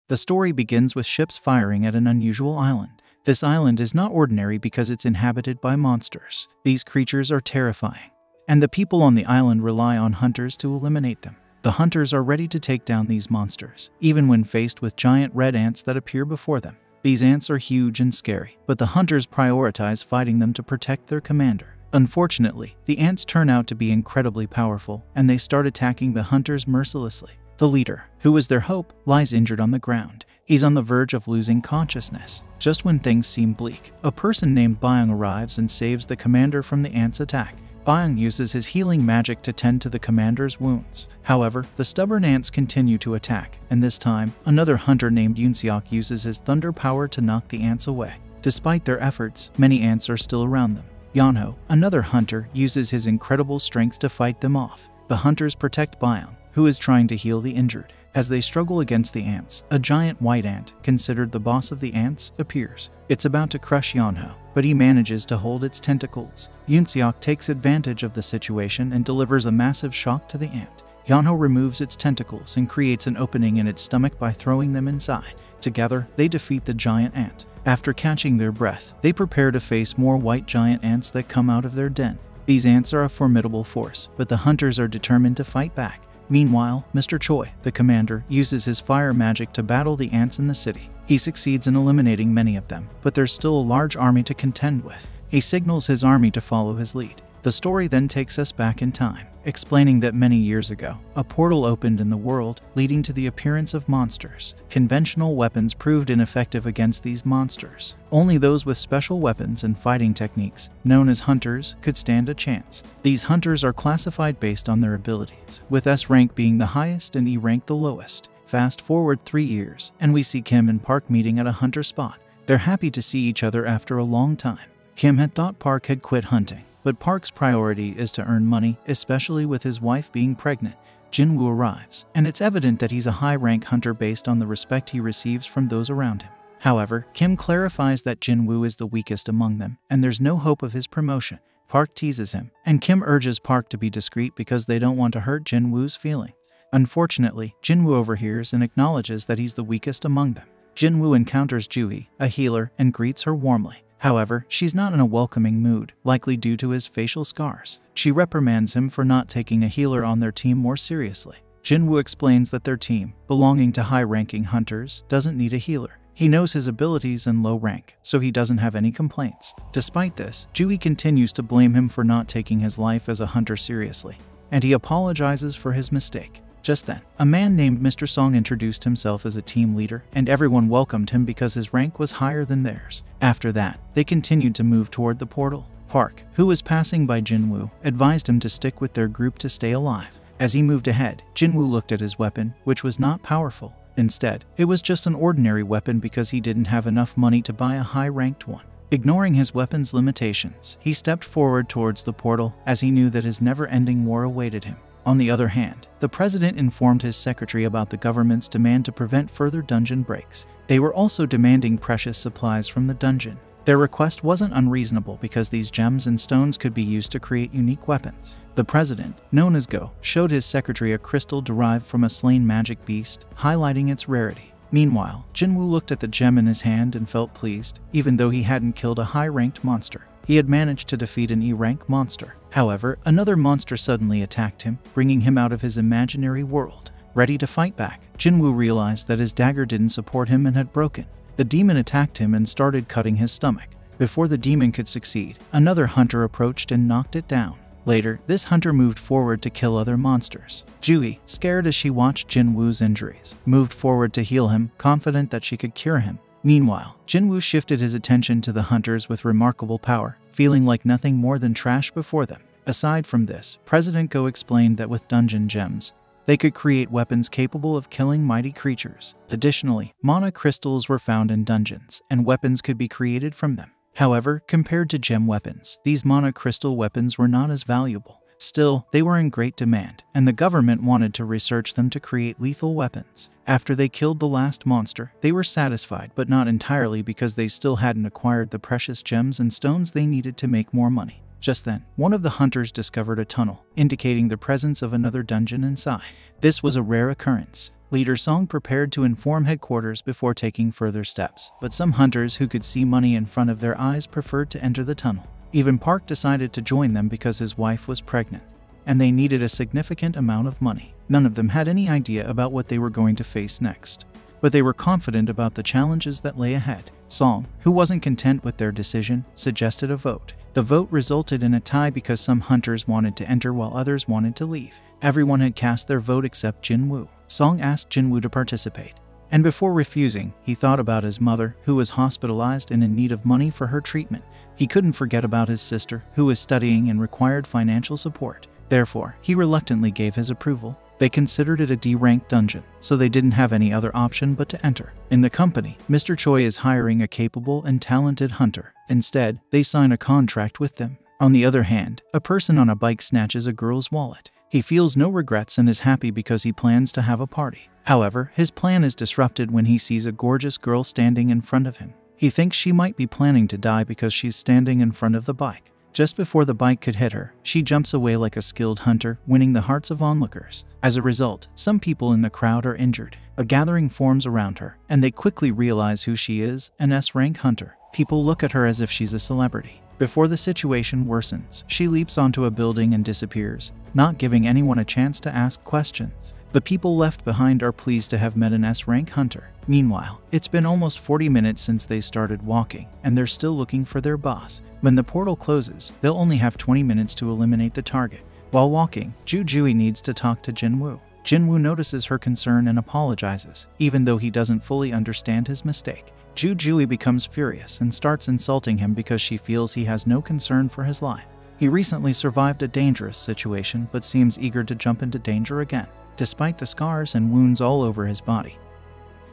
The story begins with ships firing at an unusual island. This island is not ordinary because it's inhabited by monsters. These creatures are terrifying, and the people on the island rely on hunters to eliminate them. The hunters are ready to take down these monsters, even when faced with giant red ants that appear before them. These ants are huge and scary, but the hunters prioritize fighting them to protect their commander. Unfortunately, the ants turn out to be incredibly powerful, and they start attacking the hunters mercilessly. The leader, who was their hope, lies injured on the ground. He's on the verge of losing consciousness. Just when things seem bleak, a person named Byung arrives and saves the commander from the ants' attack. Byung uses his healing magic to tend to the commander's wounds. However, the stubborn ants continue to attack, and this time, another hunter named Yoonseok uses his thunder power to knock the ants away. Despite their efforts, many ants are still around them. Yeonho, another hunter, uses his incredible strength to fight them off. The hunters protect Byung, who is trying to heal the injured. As they struggle against the ants, a giant white ant, considered the boss of the ants, appears. It's about to crush Yeonho, but he manages to hold its tentacles. Yoonseok takes advantage of the situation and delivers a massive shock to the ant. Yeonho removes its tentacles and creates an opening in its stomach by throwing them inside. Together, they defeat the giant ant. After catching their breath, they prepare to face more white giant ants that come out of their den. These ants are a formidable force, but the hunters are determined to fight back. Meanwhile, Mr. Choi, the commander, uses his fire magic to battle the ants in the city. He succeeds in eliminating many of them, but there's still a large army to contend with. He signals his army to follow his lead. The story then takes us back in time, explaining that many years ago, a portal opened in the world, leading to the appearance of monsters. Conventional weapons proved ineffective against these monsters. Only those with special weapons and fighting techniques, known as hunters, could stand a chance. These hunters are classified based on their abilities, with S rank being the highest and E rank the lowest. Fast forward 3 years, and we see Kim and Park meeting at a hunter spot. They're happy to see each other after a long time. Kim had thought Park had quit hunting, but Park's priority is to earn money, especially with his wife being pregnant. Jinwoo arrives, and it's evident that he's a high-rank hunter based on the respect he receives from those around him. However, Kim clarifies that Jinwoo is the weakest among them, and there's no hope of his promotion. Park teases him, and Kim urges Park to be discreet because they don't want to hurt Jinwoo's feelings. Unfortunately, Jinwoo overhears and acknowledges that he's the weakest among them. Jinwoo encounters Jui, a healer, and greets her warmly. However, she's not in a welcoming mood, likely due to his facial scars. She reprimands him for not taking a healer on their team more seriously. Jinwoo explains that their team, belonging to high-ranking hunters, doesn't need a healer. He knows his abilities and low rank, so he doesn't have any complaints. Despite this, Jui continues to blame him for not taking his life as a hunter seriously, and he apologizes for his mistake. Just then, a man named Mr. Song introduced himself as a team leader, and everyone welcomed him because his rank was higher than theirs. After that, they continued to move toward the portal. Park, who was passing by Jinwoo, advised him to stick with their group to stay alive. As he moved ahead, Jinwoo looked at his weapon, which was not powerful. Instead, it was just an ordinary weapon because he didn't have enough money to buy a high-ranked one. Ignoring his weapon's limitations, he stepped forward towards the portal as he knew that his never-ending war awaited him. On the other hand, the president informed his secretary about the government's demand to prevent further dungeon breaks. They were also demanding precious supplies from the dungeon. Their request wasn't unreasonable because these gems and stones could be used to create unique weapons. The president, known as Go, showed his secretary a crystal derived from a slain magic beast, highlighting its rarity. Meanwhile, Jinwoo looked at the gem in his hand and felt pleased, even though he hadn't killed a high-ranked monster. He had managed to defeat an E-rank monster. However, another monster suddenly attacked him, bringing him out of his imaginary world. Ready to fight back, Jinwoo realized that his dagger didn't support him and had broken. The demon attacked him and started cutting his stomach. Before the demon could succeed, another hunter approached and knocked it down. Later, this hunter moved forward to kill other monsters. Jui, scared as she watched Jinwoo's injuries, moved forward to heal him, confident that she could cure him. Meanwhile, Jinwoo shifted his attention to the hunters with remarkable power, feeling like nothing more than trash before them. Aside from this, President Go explained that with dungeon gems, they could create weapons capable of killing mighty creatures. Additionally, mana crystals were found in dungeons, and weapons could be created from them. However, compared to gem weapons, these mana crystal weapons were not as valuable. Still, they were in great demand, and the government wanted to research them to create lethal weapons. After they killed the last monster, they were satisfied, but not entirely because they still hadn't acquired the precious gems and stones they needed to make more money. Just then, one of the hunters discovered a tunnel, indicating the presence of another dungeon inside. This was a rare occurrence. Leader Song prepared to inform headquarters before taking further steps, but some hunters who could see money in front of their eyes preferred to enter the tunnel. Even Park decided to join them because his wife was pregnant, and they needed a significant amount of money. None of them had any idea about what they were going to face next, but they were confident about the challenges that lay ahead. Song, who wasn't content with their decision, suggested a vote. The vote resulted in a tie because some hunters wanted to enter while others wanted to leave. Everyone had cast their vote except Jinwoo. Song asked Jinwoo to participate, and before refusing, he thought about his mother, who was hospitalized and in need of money for her treatment. He couldn't forget about his sister, who was studying and required financial support. Therefore, he reluctantly gave his approval. They considered it a D-rank dungeon, so they didn't have any other option but to enter. In the company, Mr. Choi is hiring a capable and talented hunter. Instead, they sign a contract with them. On the other hand, a person on a bike snatches a girl's wallet. He feels no regrets and is happy because he plans to have a party. However, his plan is disrupted when he sees a gorgeous girl standing in front of him. He thinks she might be planning to die because she's standing in front of the bike. Just before the bike could hit her, she jumps away like a skilled hunter, winning the hearts of onlookers. As a result, some people in the crowd are injured. A gathering forms around her, and they quickly realize who she is, an S-rank hunter. People look at her as if she's a celebrity. Before the situation worsens, she leaps onto a building and disappears, not giving anyone a chance to ask questions. The people left behind are pleased to have met an S-rank hunter. Meanwhile, it's been almost 40 minutes since they started walking, and they're still looking for their boss. When the portal closes, they'll only have 20 minutes to eliminate the target. While walking, Ju-Jui needs to talk to Jinwoo. Jinwoo notices her concern and apologizes, even though he doesn't fully understand his mistake. Ju-Jui becomes furious and starts insulting him because she feels he has no concern for his life. He recently survived a dangerous situation but seems eager to jump into danger again, despite the scars and wounds all over his body.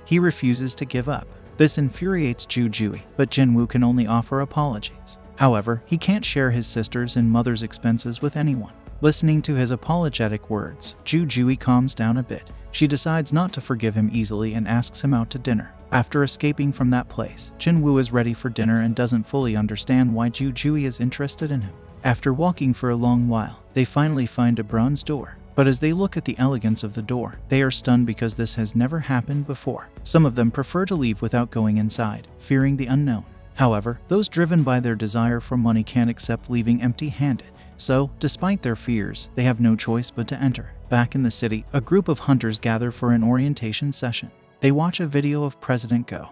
He refuses to give up. This infuriates Ju-Jui, but Jinwoo can only offer apologies. However, he can't share his sister's and mother's expenses with anyone. Listening to his apologetic words, Ju-Jui calms down a bit. She decides not to forgive him easily and asks him out to dinner. After escaping from that place, Jinwoo is ready for dinner and doesn't fully understand why Ju-Jui is interested in him. After walking for a long while, they finally find a bronze door. But as they look at the elegance of the door, they are stunned because this has never happened before. Some of them prefer to leave without going inside, fearing the unknown. However, those driven by their desire for money can't accept leaving empty-handed. So, despite their fears, they have no choice but to enter. Back in the city, a group of hunters gather for an orientation session. They watch a video of President Go,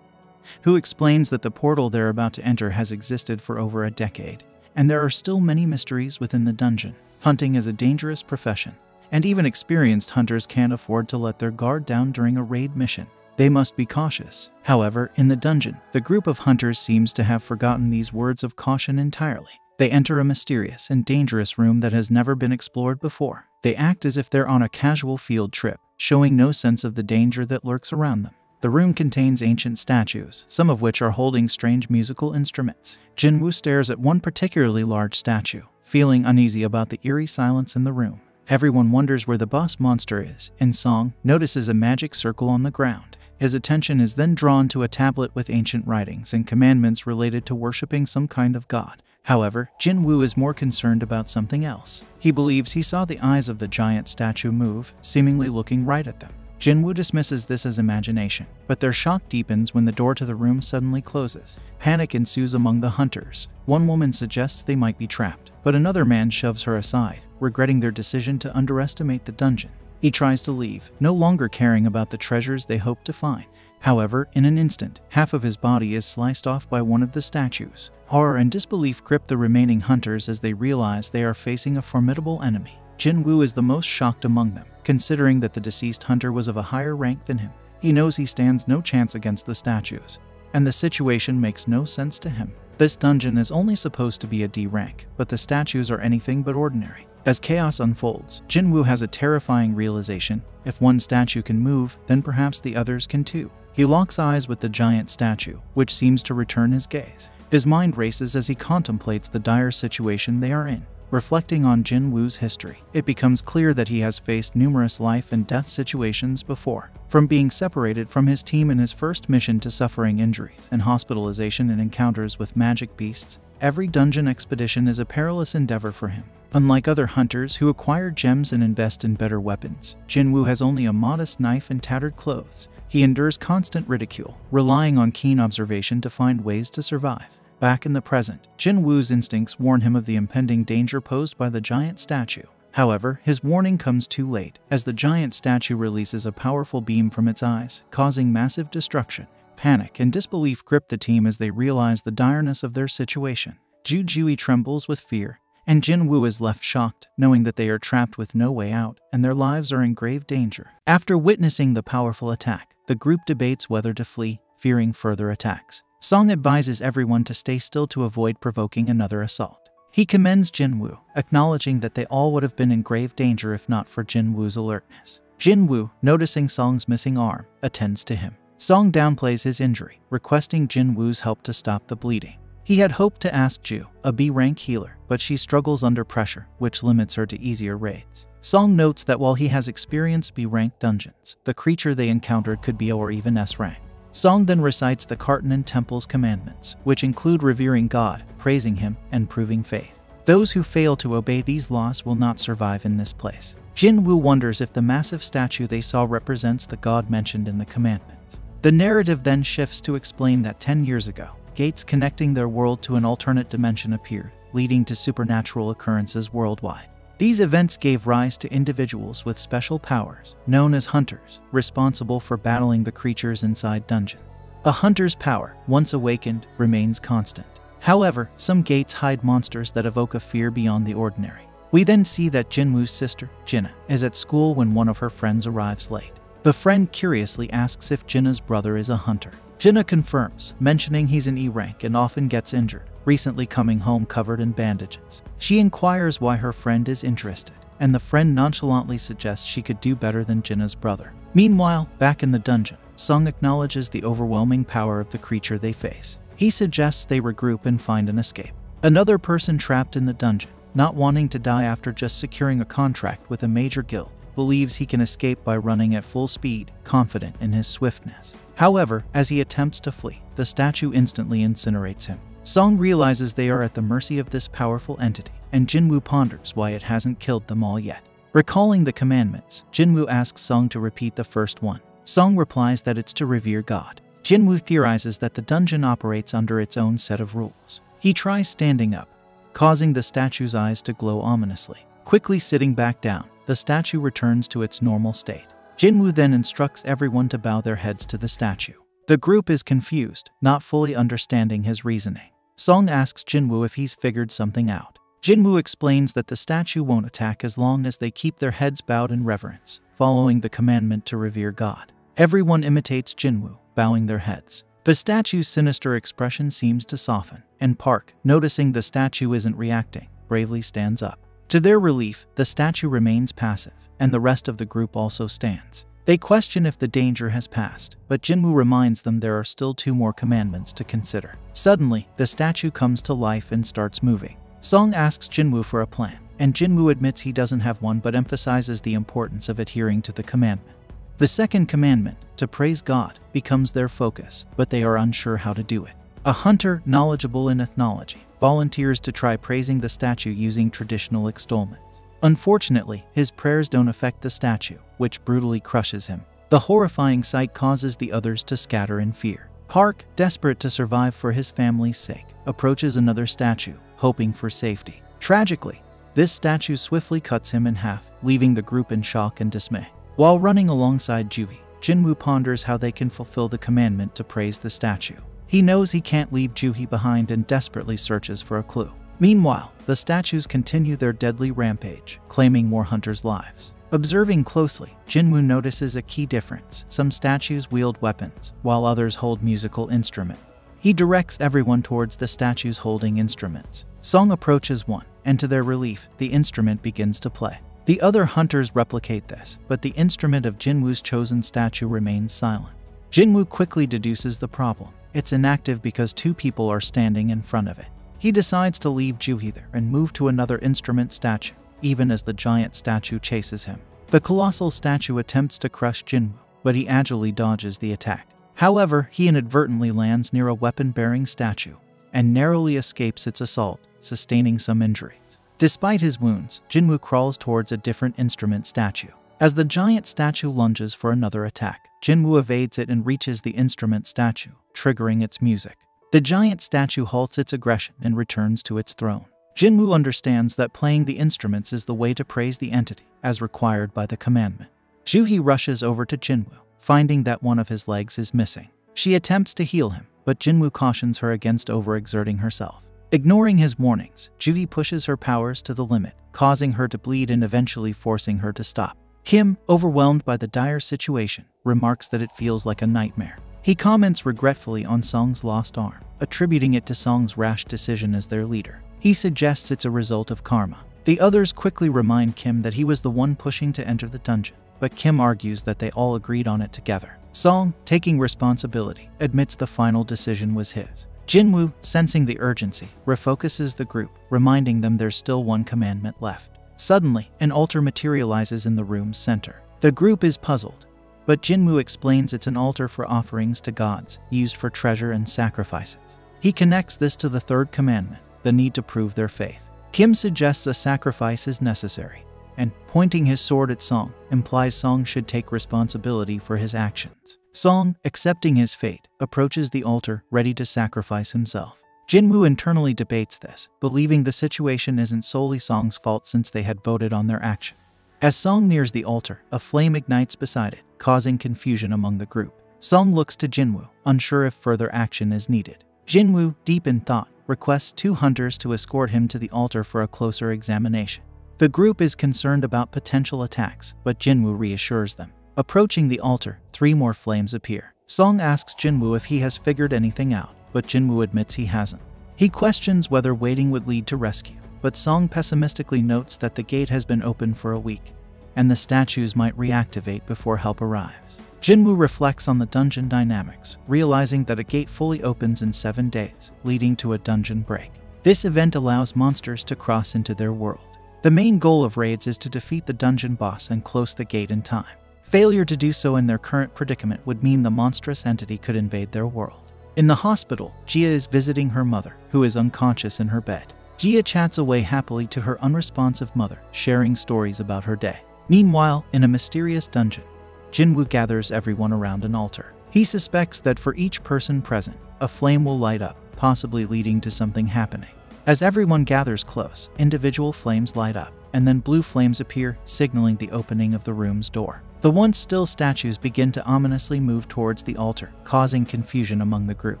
who explains that the portal they're about to enter has existed for over a decade, and there are still many mysteries within the dungeon. Hunting is a dangerous profession, and even experienced hunters can't afford to let their guard down during a raid mission. They must be cautious. However, in the dungeon, the group of hunters seems to have forgotten these words of caution entirely. They enter a mysterious and dangerous room that has never been explored before. They act as if they're on a casual field trip, showing no sense of the danger that lurks around them. The room contains ancient statues, some of which are holding strange musical instruments. Jinwoo stares at one particularly large statue, feeling uneasy about the eerie silence in the room. Everyone wonders where the boss monster is, and Song notices a magic circle on the ground. His attention is then drawn to a tablet with ancient writings and commandments related to worshipping some kind of god. However, Jinwoo is more concerned about something else. He believes he saw the eyes of the giant statue move, seemingly looking right at them. Jinwoo dismisses this as imagination, but their shock deepens when the door to the room suddenly closes. Panic ensues among the hunters. One woman suggests they might be trapped, but another man shoves her aside, regretting their decision to underestimate the dungeon. He tries to leave, no longer caring about the treasures they hope to find. However, in an instant, half of his body is sliced off by one of the statues. Horror and disbelief grip the remaining hunters as they realize they are facing a formidable enemy. Jinwoo is the most shocked among them, considering that the deceased hunter was of a higher rank than him. He knows he stands no chance against the statues, and the situation makes no sense to him. This dungeon is only supposed to be a D rank, but the statues are anything but ordinary. As chaos unfolds, Jinwoo has a terrifying realization. If one statue can move, then perhaps the others can too. He locks eyes with the giant statue, which seems to return his gaze. His mind races as he contemplates the dire situation they are in. Reflecting on Jinwoo's history, it becomes clear that he has faced numerous life and death situations before. From being separated from his team in his first mission to suffering injuries and hospitalization in encounters with magic beasts, Every dungeon expedition is a perilous endeavor for him. Unlike other hunters who acquire gems and invest in better weapons, Jinwoo has only a modest knife and tattered clothes. He endures constant ridicule, relying on keen observation to find ways to survive. Back in the present, Jinwoo's instincts warn him of the impending danger posed by the giant statue. However, his warning comes too late, as the giant statue releases a powerful beam from its eyes, causing massive destruction. Panic and disbelief grip the team as they realize the direness of their situation. Ju trembles with fear, and Jinwoo is left shocked, knowing that they are trapped with no way out, and their lives are in grave danger. After witnessing the powerful attack, the group debates whether to flee, fearing further attacks. Song advises everyone to stay still to avoid provoking another assault. He commends Jinwoo, acknowledging that they all would have been in grave danger if not for Jinwoo's alertness. Jinwoo, noticing Song's missing arm, attends to him. Song downplays his injury, requesting Jinwoo's help to stop the bleeding. He had hoped to ask Ju, a B-rank healer, but she struggles under pressure, which limits her to easier raids. Song notes that while he has experienced B-rank dungeons, the creature they encountered could be O or even S-rank. Song then recites the Carton and Temple's commandments, which include revering God, praising him, and proving faith. Those who fail to obey these laws will not survive in this place. Jinwoo wonders if the massive statue they saw represents the god mentioned in the commandments. The narrative then shifts to explain that 10 years ago, gates connecting their world to an alternate dimension appeared, leading to supernatural occurrences worldwide. These events gave rise to individuals with special powers, known as hunters, responsible for battling the creatures inside dungeons. A hunter's power, once awakened, remains constant. However, some gates hide monsters that evoke a fear beyond the ordinary. We then see that Jinwoo's sister, Jinna, is at school when one of her friends arrives late. The friend curiously asks if Jinna's brother is a hunter. Jinna confirms, mentioning he's an E-rank and often gets injured, recently coming home covered in bandages. She inquires why her friend is interested, and the friend nonchalantly suggests she could do better than Jinna's brother. Meanwhile, back in the dungeon, Song acknowledges the overwhelming power of the creature they face. He suggests they regroup and find an escape. Another person trapped in the dungeon, not wanting to die after just securing a contract with a major guild, believes he can escape by running at full speed, confident in his swiftness. However, as he attempts to flee, the statue instantly incinerates him. Song realizes they are at the mercy of this powerful entity, and Jinwoo ponders why it hasn't killed them all yet. Recalling the commandments, Jinwoo asks Song to repeat the first one. Song replies that it's to revere God. Jinwoo theorizes that the dungeon operates under its own set of rules. He tries standing up, causing the statue's eyes to glow ominously. Quickly sitting back down, the statue returns to its normal state. Jinwoo then instructs everyone to bow their heads to the statue. The group is confused, not fully understanding his reasoning. Song asks Jinwoo if he's figured something out. Jinwoo explains that the statue won't attack as long as they keep their heads bowed in reverence, following the commandment to revere God. Everyone imitates Jinwoo, bowing their heads. The statue's sinister expression seems to soften, and Park, noticing the statue isn't reacting, bravely stands up. To their relief, the statue remains passive, and the rest of the group also stands. They question if the danger has passed, but Jinwoo reminds them there are still 2 more commandments to consider. Suddenly, the statue comes to life and starts moving. Song asks Jinwoo for a plan, and Jinwoo admits he doesn't have one but emphasizes the importance of adhering to the commandment. The second commandment, to praise God, becomes their focus, but they are unsure how to do it. A hunter, knowledgeable in ethnology, volunteers to try praising the statue using traditional extollments. Unfortunately, his prayers don't affect the statue, which brutally crushes him. The horrifying sight causes the others to scatter in fear. Park, desperate to survive for his family's sake, approaches another statue, hoping for safety. Tragically, this statue swiftly cuts him in half, leaving the group in shock and dismay. While running alongside Juhi, Jinwoo ponders how they can fulfill the commandment to praise the statue. He knows he can't leave Juhi behind and desperately searches for a clue. Meanwhile, the statues continue their deadly rampage, claiming more hunters' lives. Observing closely, Jinwoo notices a key difference. Some statues wield weapons, while others hold musical instruments. He directs everyone towards the statues holding instruments. Song approaches one, and to their relief, the instrument begins to play. The other hunters replicate this, but the instrument of Jinwoo's chosen statue remains silent. Jinwoo quickly deduces the problem. It's inactive because 2 people are standing in front of it. He decides to leave Juhi there and move to another instrument statue, even as the giant statue chases him. The colossal statue attempts to crush Jinwoo, but he agilely dodges the attack. However, he inadvertently lands near a weapon-bearing statue. and narrowly escapes its assault, sustaining some injuries. Despite his wounds, Jinwoo crawls towards a different instrument statue. As the giant statue lunges for another attack, Jinwoo evades it and reaches the instrument statue, triggering its music. The giant statue halts its aggression and returns to its throne. Jinwoo understands that playing the instruments is the way to praise the entity, as required by the commandment. Juhee rushes over to Jinwoo, finding that one of his legs is missing. She attempts to heal him, but Jinwoo cautions her against overexerting herself. Ignoring his warnings, Juhee pushes her powers to the limit, causing her to bleed and eventually forcing her to stop. Kim, overwhelmed by the dire situation, remarks that it feels like a nightmare. He comments regretfully on Song's lost arm, attributing it to Song's rash decision as their leader. He suggests it's a result of karma. The others quickly remind Kim that he was the one pushing to enter the dungeon, but Kim argues that they all agreed on it together. Song, taking responsibility, admits the final decision was his. Jinwoo, sensing the urgency, refocuses the group, reminding them there's still one commandment left. Suddenly, an altar materializes in the room's center. The group is puzzled, but Jinwoo explains it's an altar for offerings to gods, used for treasure and sacrifices. He connects this to the third commandment, the need to prove their faith. Kim suggests a sacrifice is necessary, and, pointing his sword at Song, implies Song should take responsibility for his actions. Song, accepting his fate, approaches the altar, ready to sacrifice himself. Jinwoo internally debates this, believing the situation isn't solely Song's fault since they had voted on their action. As Song nears the altar, a flame ignites beside it, causing confusion among the group. Song looks to Jinwoo, unsure if further action is needed. Jinwoo, deep in thought, requests 2 hunters to escort him to the altar for a closer examination. The group is concerned about potential attacks, but Jinwoo reassures them. Approaching the altar, 3 more flames appear. Song asks Jinwoo if he has figured anything out, but Jinwoo admits he hasn't. He questions whether waiting would lead to rescue, but Song pessimistically notes that the gate has been open for a week, and the statues might reactivate before help arrives. Jinwoo reflects on the dungeon dynamics, realizing that a gate fully opens in 7 days, leading to a dungeon break. This event allows monsters to cross into their world. The main goal of raids is to defeat the dungeon boss and close the gate in time. Failure to do so in their current predicament would mean the monstrous entity could invade their world. In the hospital, Jia is visiting her mother, who is unconscious in her bed. Jia chats away happily to her unresponsive mother, sharing stories about her day. Meanwhile, in a mysterious dungeon, Jinwoo gathers everyone around an altar. He suspects that for each person present, a flame will light up, possibly leading to something happening. As everyone gathers close, individual flames light up, and then blue flames appear, signaling the opening of the room's door. The once still statues begin to ominously move towards the altar, causing confusion among the group.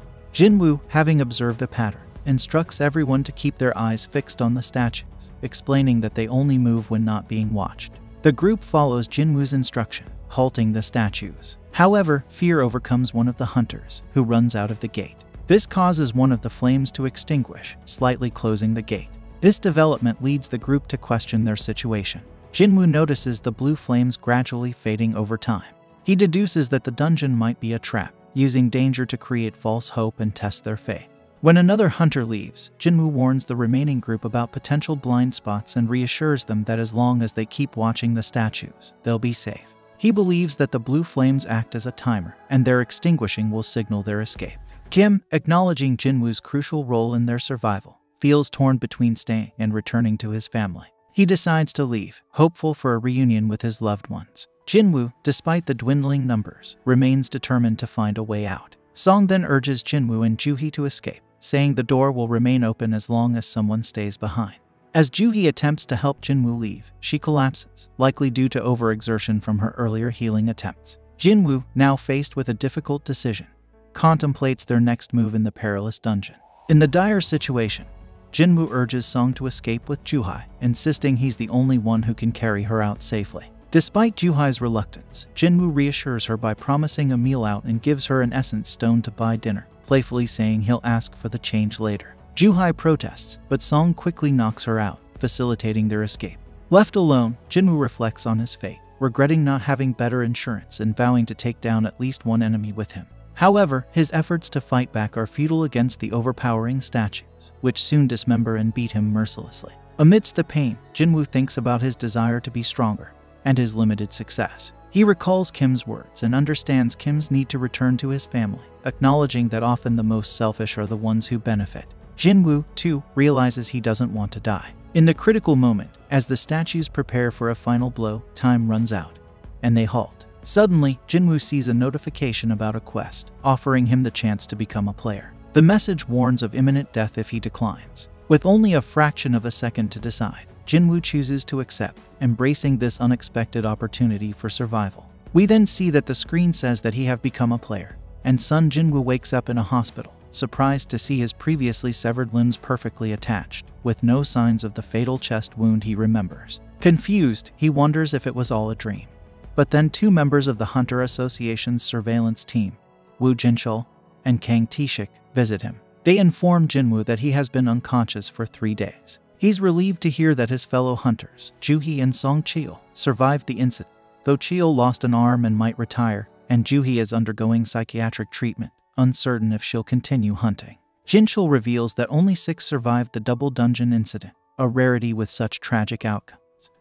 Jinwoo, having observed the pattern, instructs everyone to keep their eyes fixed on the statues, explaining that they only move when not being watched. The group follows Jinwoo's instruction, halting the statues. However, fear overcomes one of the hunters, who runs out of the gate. This causes one of the flames to extinguish, slightly closing the gate. This development leads the group to question their situation. Jinwoo notices the blue flames gradually fading over time. He deduces that the dungeon might be a trap, using danger to create false hope and test their faith. When another hunter leaves, Jinwoo warns the remaining group about potential blind spots and reassures them that as long as they keep watching the statues, they'll be safe. He believes that the blue flames act as a timer, and their extinguishing will signal their escape. Kim, acknowledging Jinwoo's crucial role in their survival, feels torn between staying and returning to his family. He decides to leave, hopeful for a reunion with his loved ones. Jinwoo, despite the dwindling numbers, remains determined to find a way out. Song then urges Jinwoo and Juhee to escape, saying the door will remain open as long as someone stays behind. As Juhee attempts to help Jinwoo leave, she collapses, likely due to overexertion from her earlier healing attempts. Jinwoo, now faced with a difficult decision, contemplates their next move in the perilous dungeon. In the dire situation, Jinwoo urges Song to escape with Juhee, insisting he's the only one who can carry her out safely. Despite Juhee's reluctance, Jinwoo reassures her by promising a meal out and gives her an essence stone to buy dinner, playfully saying he'll ask for the change later. Juhee protests, but Song quickly knocks her out, facilitating their escape. Left alone, Jinwoo reflects on his fate, regretting not having better insurance and vowing to take down at least one enemy with him. However, his efforts to fight back are futile against the overpowering statues, which soon dismember and beat him mercilessly. Amidst the pain, Jinwoo thinks about his desire to be stronger and his limited success. He recalls Kim's words and understands Kim's need to return to his family, acknowledging that often the most selfish are the ones who benefit. Jinwoo, too, realizes he doesn't want to die. In the critical moment, as the statues prepare for a final blow, time runs out, and they halt. Suddenly, Jinwoo sees a notification about a quest, offering him the chance to become a player. The message warns of imminent death if he declines. With only a fraction of a second to decide, Jinwoo chooses to accept, embracing this unexpected opportunity for survival. We then see that the screen says that he have become a player, and son Jinwoo wakes up in a hospital, surprised to see his previously severed limbs perfectly attached, with no signs of the fatal chest wound he remembers. Confused, he wonders if it was all a dream. But then two members of the Hunter Association's surveillance team, Woo Jinchul and Kang Taeshik, visit him. They inform Jinwoo that he has been unconscious for 3 days. He's relieved to hear that his fellow hunters, Juhee and Song Cheol, survived the incident, though Cheol lost an arm and might retire, and Juhee is undergoing psychiatric treatment, uncertain if she'll continue hunting. Jinchul reveals that only 6 survived the double dungeon incident, a rarity with such tragic outcomes.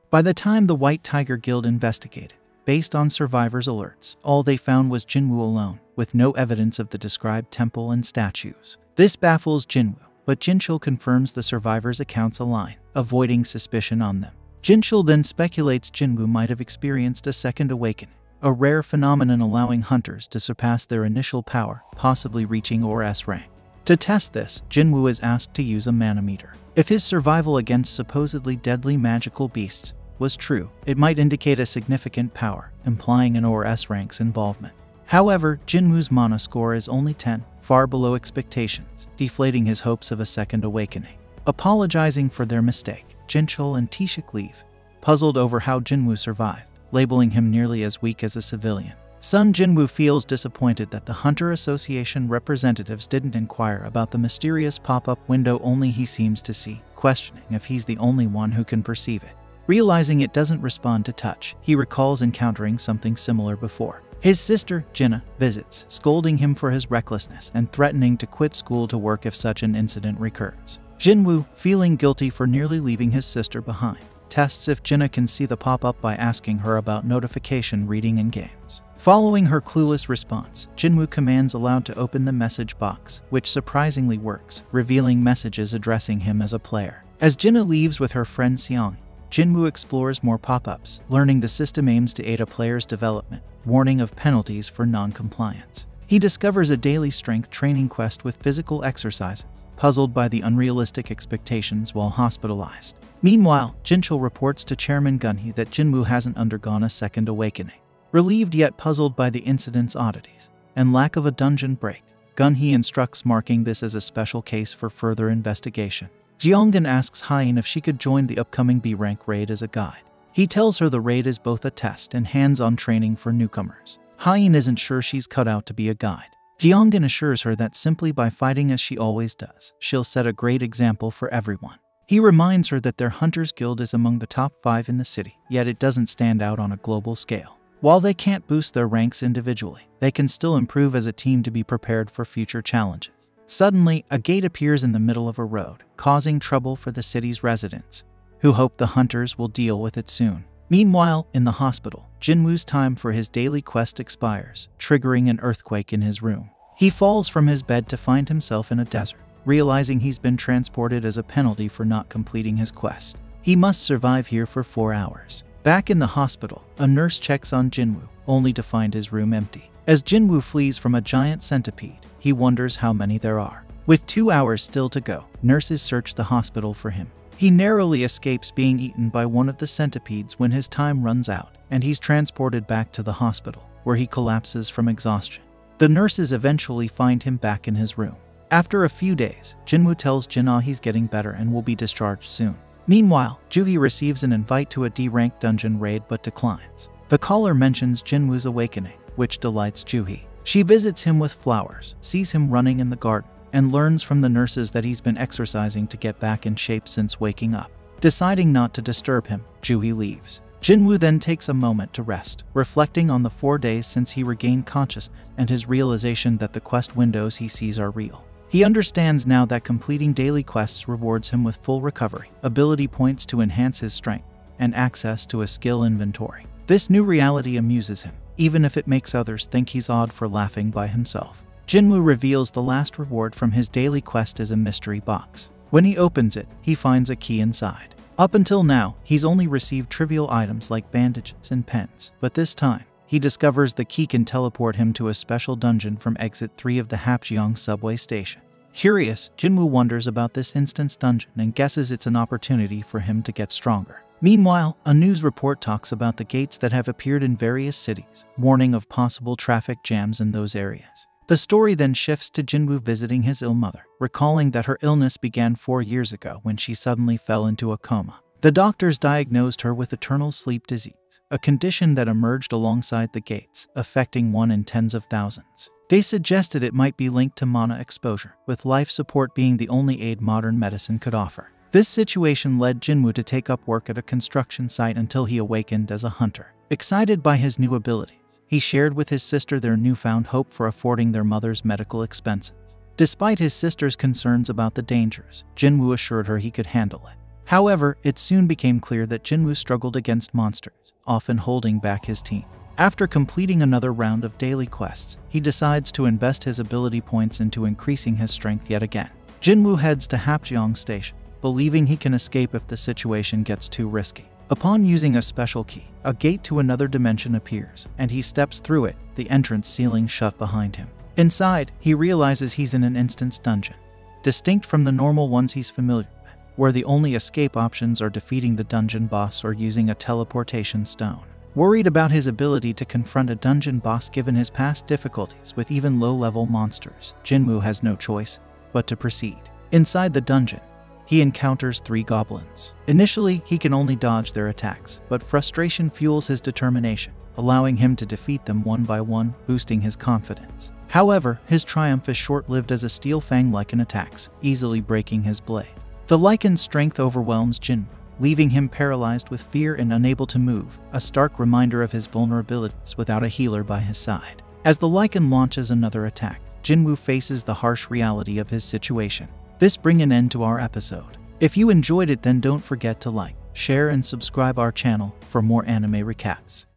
By the time the White Tiger Guild investigated, based on survivors' alerts, all they found was Jinwoo alone, with no evidence of the described temple and statues. This baffles Jinwoo, but Jinchul confirms the survivors' accounts align, avoiding suspicion on them. Jinchul then speculates Jinwoo might have experienced a second awakening, a rare phenomenon allowing hunters to surpass their initial power, possibly reaching SSS-Rank. To test this, Jinwoo is asked to use a manometer. If his survival against supposedly deadly magical beasts was true, it might indicate a significant power, implying an SSS-Rank's involvement. However, Jinwoo's mana score is only 10, far below expectations, deflating his hopes of a second awakening. Apologizing for their mistake, Jinchul and Taeshik leave, puzzled over how Jinwoo survived, labeling him nearly as weak as a civilian. Son Jinwoo feels disappointed that the Hunter Association representatives didn't inquire about the mysterious pop-up window only he seems to see, questioning if he's the only one who can perceive it. Realizing it doesn't respond to touch, he recalls encountering something similar before. His sister, Jinna, visits, scolding him for his recklessness and threatening to quit school to work if such an incident recurs. Jinwoo, feeling guilty for nearly leaving his sister behind, tests if Jinna can see the pop-up by asking her about notification reading in games. Following her clueless response, Jinwoo commands Aloud to open the message box, which surprisingly works, revealing messages addressing him as a player. As Jinna leaves with her friend Seong, Jinwoo explores more pop-ups, learning the system aims to aid a player's development, warning of penalties for non-compliance. He discovers a daily strength training quest with physical exercise, puzzled by the unrealistic expectations while hospitalized. Meanwhile, Jinchul reports to Chairman Gunhee that Jinwoo hasn't undergone a second awakening. Relieved yet puzzled by the incident's oddities and lack of a dungeon break, Gunhee instructs marking this as a special case for further investigation. Jeonggan asks Hyein if she could join the upcoming B-rank raid as a guide. He tells her the raid is both a test and hands-on training for newcomers. Hyein isn't sure she's cut out to be a guide. Jeonggan assures her that simply by fighting as she always does, she'll set a great example for everyone. He reminds her that their Hunters Guild is among the top 5 in the city, yet it doesn't stand out on a global scale. While they can't boost their ranks individually, they can still improve as a team to be prepared for future challenges. Suddenly, a gate appears in the middle of a road, causing trouble for the city's residents, who hope the hunters will deal with it soon. Meanwhile, in the hospital, Jinwoo's time for his daily quest expires, triggering an earthquake in his room. He falls from his bed to find himself in a desert, realizing he's been transported as a penalty for not completing his quest. He must survive here for 4 hours. Back in the hospital, a nurse checks on Jinwoo, only to find his room empty. As Jinwoo flees from a giant centipede, he wonders how many there are. With 2 hours still to go, nurses search the hospital for him. He narrowly escapes being eaten by one of the centipedes when his time runs out, and he's transported back to the hospital, where he collapses from exhaustion. The nurses eventually find him back in his room. After a few days, Jinwoo tells Jinna he's getting better and will be discharged soon. Meanwhile, Juhee receives an invite to a D-rank dungeon raid but declines. The caller mentions Jinwoo's awakening, which delights Juhee. She visits him with flowers, sees him running in the garden, and learns from the nurses that he's been exercising to get back in shape since waking up. Deciding not to disturb him, Juhee leaves. Jinwoo then takes a moment to rest, reflecting on the 4 days since he regained consciousness and his realization that the quest windows he sees are real. He understands now that completing daily quests rewards him with full recovery, ability points to enhance his strength, and access to a skill inventory. This new reality amuses him, even if it makes others think he's odd for laughing by himself. Jinwoo reveals the last reward from his daily quest is a mystery box. When he opens it, he finds a key inside. Up until now, he's only received trivial items like bandages and pens, but this time, he discovers the key can teleport him to a special dungeon from Exit 3 of the Hapjeong subway station. Curious, Jinwoo wonders about this instance dungeon and guesses it's an opportunity for him to get stronger. Meanwhile, a news report talks about the gates that have appeared in various cities, warning of possible traffic jams in those areas. The story then shifts to Jinwoo visiting his ill mother, recalling that her illness began 4 years ago when she suddenly fell into a coma. The doctors diagnosed her with eternal sleep disease, a condition that emerged alongside the gates, affecting 1 in tens of thousands. They suggested it might be linked to mana exposure, with life support being the only aid modern medicine could offer. This situation led Jinwoo to take up work at a construction site until he awakened as a hunter. Excited by his new abilities, he shared with his sister their newfound hope for affording their mother's medical expenses. Despite his sister's concerns about the dangers, Jinwoo assured her he could handle it. However, it soon became clear that Jinwoo struggled against monsters, often holding back his team. After completing another round of daily quests, he decides to invest his ability points into increasing his strength yet again. Jinwoo heads to Hapjeong Station, believing he can escape if the situation gets too risky. Upon using a special key, a gate to another dimension appears, and he steps through it, the entrance ceiling shut behind him. Inside, he realizes he's in an instance dungeon, distinct from the normal ones he's familiar with, where the only escape options are defeating the dungeon boss or using a teleportation stone. Worried about his ability to confront a dungeon boss given his past difficulties with even low-level monsters, Jinwoo has no choice but to proceed. Inside the dungeon, he encounters 3 goblins. Initially, he can only dodge their attacks, but frustration fuels his determination, allowing him to defeat them one by one, boosting his confidence. However, his triumph is short-lived as a steel fang lichen attacks, easily breaking his blade. The lichen's strength overwhelms Jinwoo, leaving him paralyzed with fear and unable to move, a stark reminder of his vulnerabilities without a healer by his side. As the lichen launches another attack, Jinwoo faces the harsh reality of his situation. This brings an end to our episode. If you enjoyed it, then don't forget to like, share, and subscribe our channel for more anime recaps.